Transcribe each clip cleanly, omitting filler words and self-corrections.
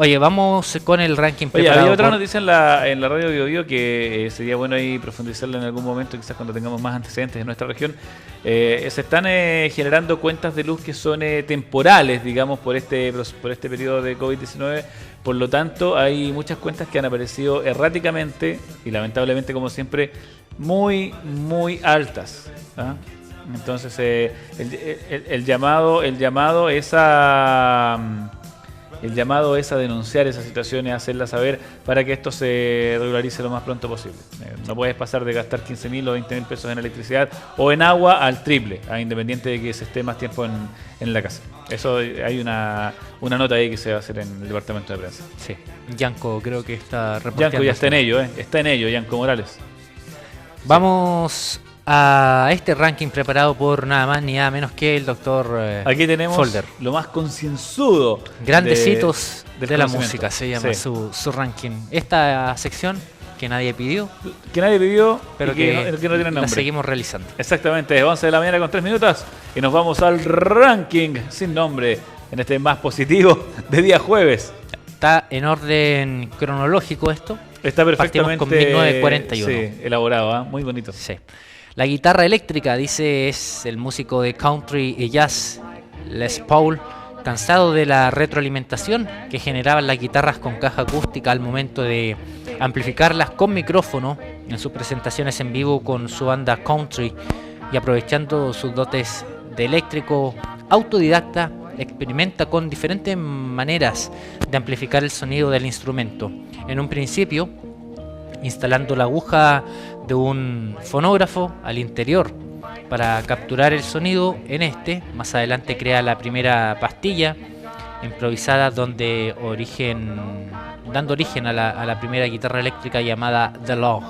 Oye, vamos con el ranking Oye, preparado. había otra noticia en la radio Bio Bio que sería bueno ahí profundizarla en algún momento, quizás cuando tengamos más antecedentes en nuestra región. Se están generando cuentas de luz que son temporales, digamos, por este periodo de COVID-19. Por lo tanto, hay muchas cuentas que han aparecido erráticamente y lamentablemente, como siempre, muy, muy altas. ¿Ah? Entonces, el llamado es a denunciar esa situación y hacerla saber para que esto se regularice lo más pronto posible. No puedes pasar de gastar 15.000 o 20.000 pesos en electricidad o en agua al triple, independiente de que se esté más tiempo en la casa. Eso hay una nota ahí que se va a hacer en el departamento de prensa. Sí, Yanko creo que está reporteando. Yanko ya está en ello, está en ello, Yanko Morales. Vamos a este ranking preparado por nada más ni nada menos que el doctor Aquí tenemos Folder. Lo más concienzudo. Grandes hitos de la conocimiento. música, se llama Sí. su ranking. Esta sección que nadie pidió, Que nadie pidió, pero y que no tiene la nombre. seguimos realizando. Exactamente, 11 de la mañana con 3 minutos y nos vamos al ranking sin nombre en este más positivo de día jueves. Está en orden cronológico esto. Está perfectamente Partimos con 1941. sí, elaborado, muy bonito. Sí. La guitarra eléctrica, dice, es el músico de country y jazz Les Paul, cansado de la retroalimentación que generaban las guitarras con caja acústica al momento de amplificarlas con micrófono en sus presentaciones en vivo con su banda country, y aprovechando sus dotes de eléctrico autodidacta, experimenta con diferentes maneras de amplificar el sonido del instrumento. En un principio, instalando la aguja de un fonógrafo al interior para capturar el sonido en este. Más adelante crea la primera pastilla improvisada dando origen a la primera guitarra eléctrica llamada The Log,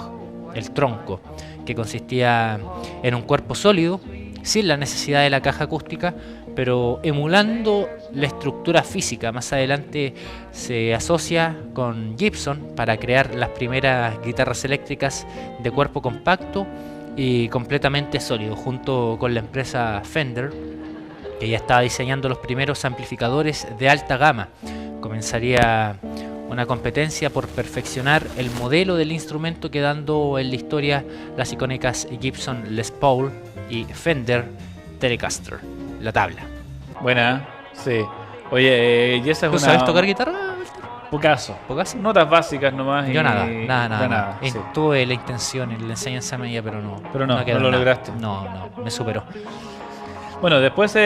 el tronco, que consistía en un cuerpo sólido sin la necesidad de la caja acústica, pero emulando la estructura física. Más adelante se asocia con Gibson para crear las primeras guitarras eléctricas de cuerpo compacto y completamente sólido, junto con la empresa Fender, que ya estaba diseñando los primeros amplificadores de alta gama. Comenzaría una competencia por perfeccionar el modelo del instrumento, quedando en la historia las icónicas Gibson Les Paul y Fender Telecaster, la tabla. Buena, sí. Oye, y esa es ¿Tú una... sabes tocar guitarra? Pocaso. ¿Pocaso? Notas básicas nomás. Yo y... nada. Sí. Tuve la intención en la enseñanza media, pero no. Pero no quedó lo nada. lograste. No, me superó. Bueno, después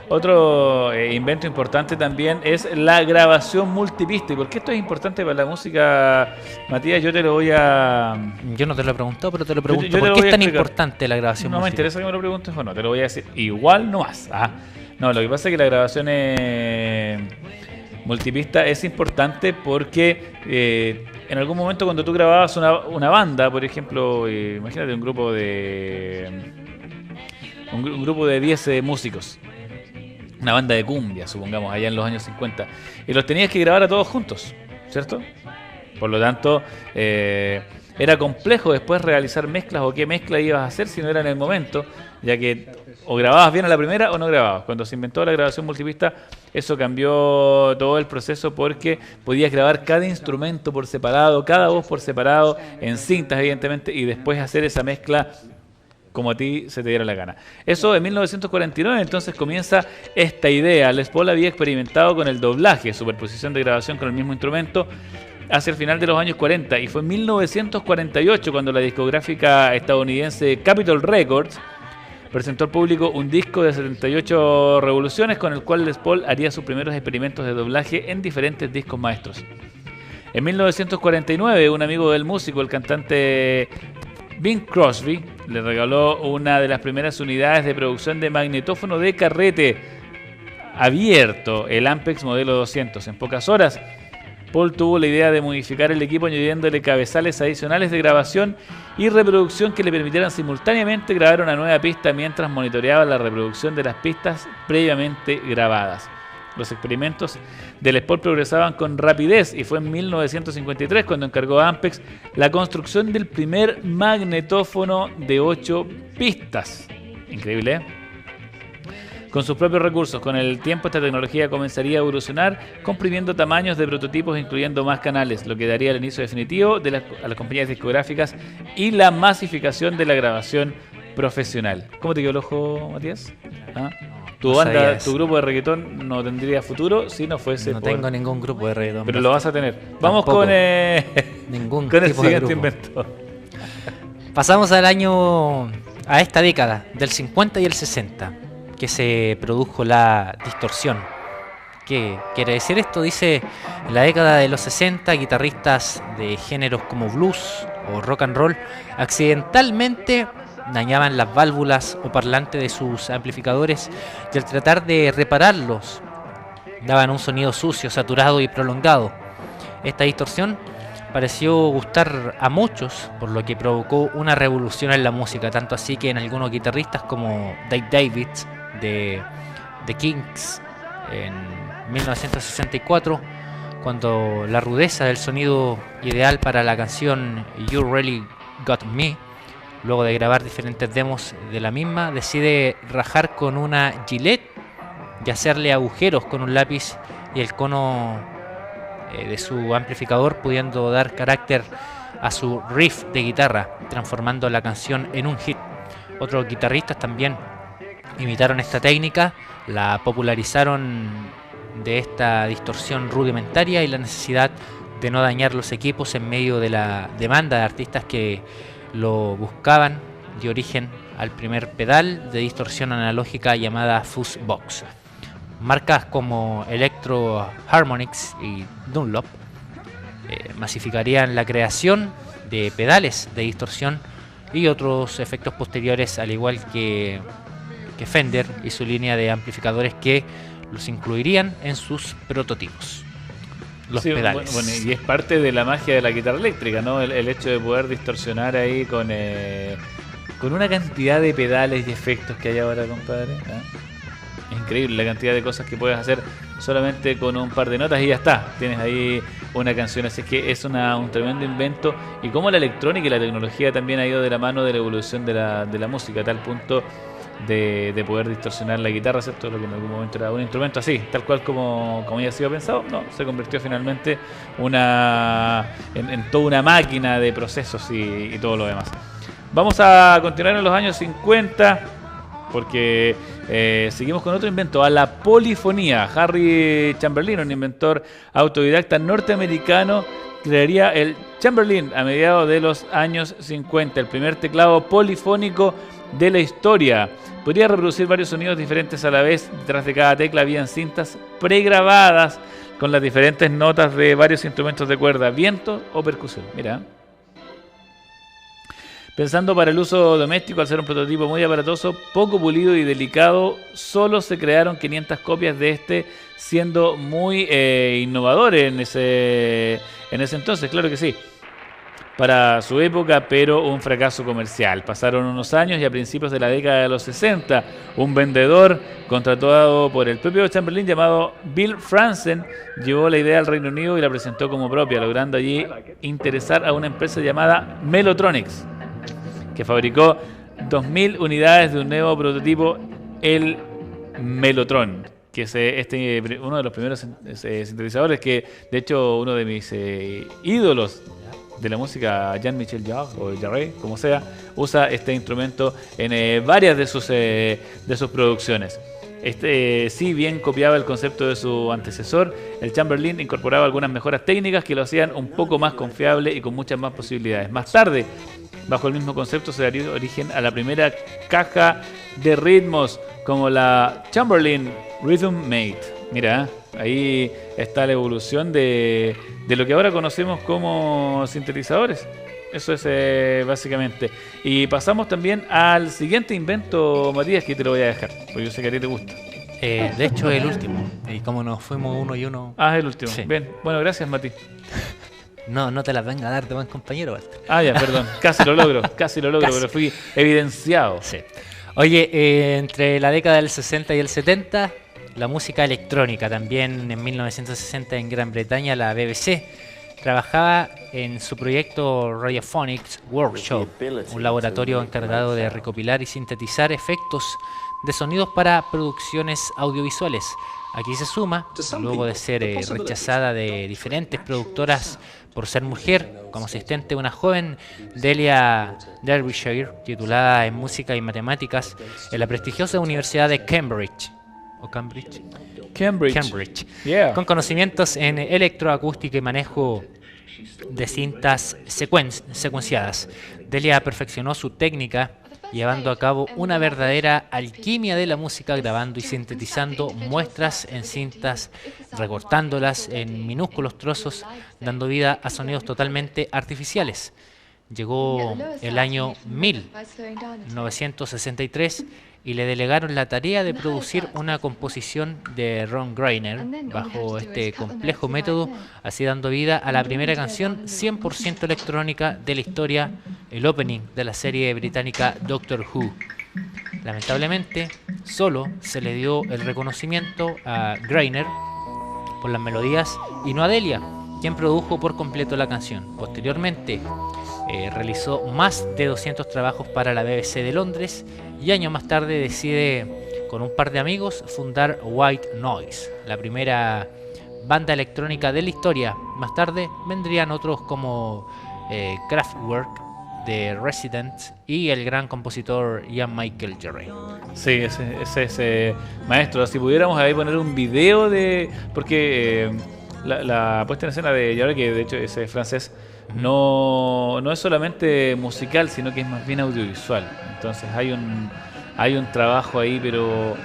otro invento importante también es la grabación multipista. ¿Y por qué esto es importante para la música, Matías? Yo te lo voy a... Yo no te lo he preguntado, pero te lo pregunto. yo te ¿Por lo qué voy es a tan explicar. importante la grabación No me multipista? interesa que me lo preguntes o no, te lo voy a decir igual no más. No, lo que pasa es que la grabación multipista es importante porque en algún momento cuando tú grababas una banda, por ejemplo, imagínate un grupo de 10 músicos, una banda de cumbia, supongamos, allá en los años 50, y los tenías que grabar a todos juntos, ¿cierto? Por lo tanto, era complejo después realizar mezclas o qué mezcla ibas a hacer si no era en el momento, ya que o grababas bien a la primera o no grababas. Cuando se inventó la grabación multipista, eso cambió todo el proceso porque podías grabar cada instrumento por separado, cada voz por separado, en cintas evidentemente, y después hacer esa mezcla como a ti se te diera la gana. Eso en 1949, entonces comienza esta idea. Les Paul había experimentado con el doblaje, superposición de grabación con el mismo instrumento, hacia el final de los años 40, y fue en 1948 cuando la discográfica estadounidense Capitol Records presentó al público un disco de 78 revoluciones con el cual Les Paul haría sus primeros experimentos de doblaje en diferentes discos maestros. En 1949, un amigo del músico, el cantante Bing Crosby, le regaló una de las primeras unidades de producción de magnetófono de carrete abierto, el Ampex modelo 200. En pocas horas, Paul tuvo la idea de modificar el equipo añadiéndole cabezales adicionales de grabación y reproducción que le permitieran simultáneamente grabar una nueva pista mientras monitoreaba la reproducción de las pistas previamente grabadas. Los experimentos de Les Paul progresaban con rapidez y fue en 1953 cuando encargó a Ampex la construcción del primer magnetófono de 8 pistas. Increíble, ¿eh? con sus propios recursos. Con el tiempo esta tecnología comenzaría a evolucionar, comprimiendo tamaños de prototipos, incluyendo más canales, lo que daría el inicio definitivo a las compañías discográficas y la masificación de la grabación profesional. ¿Cómo te quedó el ojo, Matías? ¿Ah? Tu banda, tu grupo de reggaetón no tendría futuro si no fuese No tengo ningún grupo de reggaetón. Pero lo vas a tener. Vamos con el siguiente invento. Pasamos a esta década, del 50 y el 60, que se produjo la distorsión. ¿Qué quiere decir esto? Dice, en la década de los 60, guitarristas de géneros como blues o rock and roll accidentalmente dañaban las válvulas o parlantes de sus amplificadores y al tratar de repararlos daban un sonido sucio, saturado y prolongado. Esta distorsión pareció gustar a muchos, por lo que provocó una revolución en la música, tanto así que en algunos guitarristas como Dave Davids de The Kinks en 1964, cuando la rudeza del sonido ideal para la canción You Really Got Me, luego de grabar diferentes demos de la misma, decide rajar con una Gillette y hacerle agujeros con un lápiz y el cono de su amplificador, pudiendo dar carácter a su riff de guitarra, transformando la canción en un hit. Otros guitarristas también imitaron esta técnica, la popularizaron de esta distorsión rudimentaria y la necesidad de no dañar los equipos en medio de la demanda de artistas que lo buscaban, dio origen al primer pedal de distorsión analógica llamada Fuzz Box. Marcas como Electro Harmonix y Dunlop masificarían la creación de pedales de distorsión y otros efectos posteriores, al igual que Fender y su línea de amplificadores, que los incluirían en sus prototipos. Los pedales. Bueno, y es parte de la magia de la guitarra eléctrica, ¿no? El hecho de poder distorsionar ahí con una cantidad de pedales y efectos que hay ahora, compadre, ¿eh? Es increíble la cantidad de cosas que puedes hacer solamente con un par de notas y ya está. Tienes ahí una canción, así que es un tremendo invento. Y cómo la electrónica y la tecnología también ha ido de la mano de la evolución de la música, a tal punto de poder distorsionar la guitarra, ¿cierto? Lo que en algún momento era un instrumento así, tal cual como había sido pensado, no, se convirtió finalmente en toda una máquina de procesos y todo lo demás. Vamos a continuar en los años 50, porque seguimos con otro invento, a la polifonía. Harry Chamberlain, un inventor autodidacta norteamericano, crearía el Chamberlain a mediados de los años 50, el primer teclado polifónico de la historia. Podría reproducir varios sonidos diferentes a la vez. Detrás de cada tecla habían cintas pregrabadas con las diferentes notas de varios instrumentos de cuerda, viento o percusión. Mira. Pensando para el uso doméstico, al ser un prototipo muy aparatoso, poco pulido y delicado, solo se crearon 500 copias de este, siendo muy innovador en ese entonces, claro que sí, para su época, pero un fracaso comercial. Pasaron unos años y a principios de la década de los 60, un vendedor contratado por el propio Chamberlain llamado Bill Franzen llevó la idea al Reino Unido y la presentó como propia, logrando allí interesar a una empresa llamada Mellotronix, que fabricó 2000 unidades de un nuevo prototipo, el Mellotron, que es uno de los primeros sintetizadores que, de hecho, uno de mis ídolos de la música, Jean-Michel Jarre, o Jarre, como sea, usa este instrumento en varias de sus producciones. Si bien copiaba el concepto de su antecesor, el Chamberlain incorporaba algunas mejoras técnicas que lo hacían un poco más confiable y con muchas más posibilidades. Más tarde, bajo el mismo concepto, se daría origen a la primera caja de ritmos, como la Chamberlain Rhythm Mate. Mira, ahí está la evolución de lo que ahora conocemos como sintetizadores. Eso es básicamente. Y pasamos también al siguiente invento, Matías, que te lo voy a dejar, porque yo sé que a ti te gusta. De hecho, el último. Y como nos fuimos uno y uno... Ah, el último. Sí. Bien, bueno, gracias, Mati. No te las venga a dar de buen compañero, Walter. Ah, ya, perdón. Casi lo logro, pero fui evidenciado. Sí. Oye, entre la década del 60 y el 70, la música electrónica. También en 1960 en Gran Bretaña, la BBC trabajaba en su proyecto Radiophonics Workshop, un laboratorio encargado de recopilar y sintetizar efectos de sonidos para producciones audiovisuales. Aquí se suma, luego de ser rechazada de diferentes productoras por ser mujer, como asistente una joven Delia Derbyshire, titulada en música y matemáticas en la prestigiosa Universidad de Cambridge. ¿O Cambridge? Cambridge. Yeah. Con conocimientos en electroacústica y manejo de cintas secuenciadas. Delia perfeccionó su técnica llevando a cabo una verdadera alquimia de la música, grabando y sintetizando muestras en cintas, recortándolas en minúsculos trozos, dando vida a sonidos totalmente artificiales. Llegó el año 1963 y le delegaron la tarea de producir una composición de Ron Greiner bajo este complejo método, así dando vida a la primera canción 100% electrónica de la historia, el opening de la serie británica Doctor Who. Lamentablemente, solo se le dio el reconocimiento a Greiner por las melodías y no a Delia, quien produjo por completo la canción. Posteriormente, realizó más de 200 trabajos para la BBC de Londres y años más tarde decide, con un par de amigos, fundar White Noise, la primera banda electrónica de la historia. Más tarde vendrían otros como Kraftwerk, The Residents y el gran compositor Ian Michael Jarre. Sí, ese maestro. Si pudiéramos ahí poner un video de... Porque la puesta en escena de Jarre, que de hecho ese francés, no es solamente musical, sino que es más bien audiovisual. Entonces hay un trabajo ahí, pero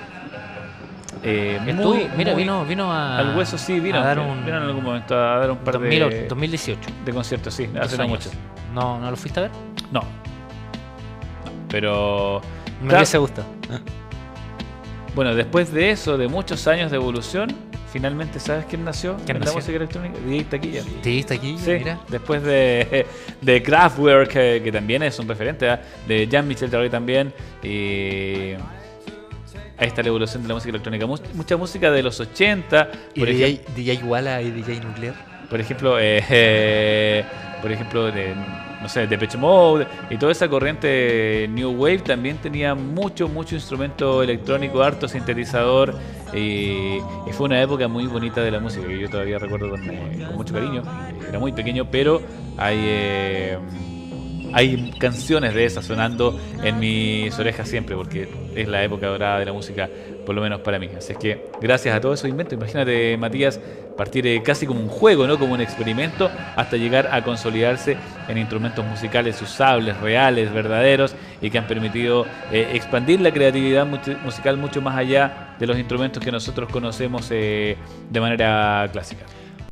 vino al hueso, sí, vino en algún momento a dar un par 2018 de conciertos, sí, hace no mucho. ¿No lo fuiste a ver? No, pero me hubiese gustado. Bueno, después de eso, de muchos años de evolución, finalmente, ¿sabes quién nació en la música electrónica? DJ Taquilla. DJ Taquilla, sí, mira. Después de Kraftwerk, que también es un referente, de Jean-Michel Jarre también. Y ahí está la evolución de la música electrónica. Mucha música de los 80. ¿Y DJ Walla y DJ Nuclear? Por ejemplo, no sé, Depeche Mode y toda esa corriente New Wave también tenía mucho instrumento electrónico, harto sintetizador, y fue una época muy bonita de la música que yo todavía recuerdo con mucho cariño. Era muy pequeño, pero hay canciones de esas sonando en mis orejas siempre, porque es la época dorada de la música, por lo menos para mí. Así es que gracias a todos esos inventos, imagínate, Matías, partir casi como un juego, ¿no? Como un experimento, hasta llegar a consolidarse en instrumentos musicales usables, reales, verdaderos, y que han permitido expandir la creatividad musical mucho más allá de los instrumentos que nosotros conocemos de manera clásica.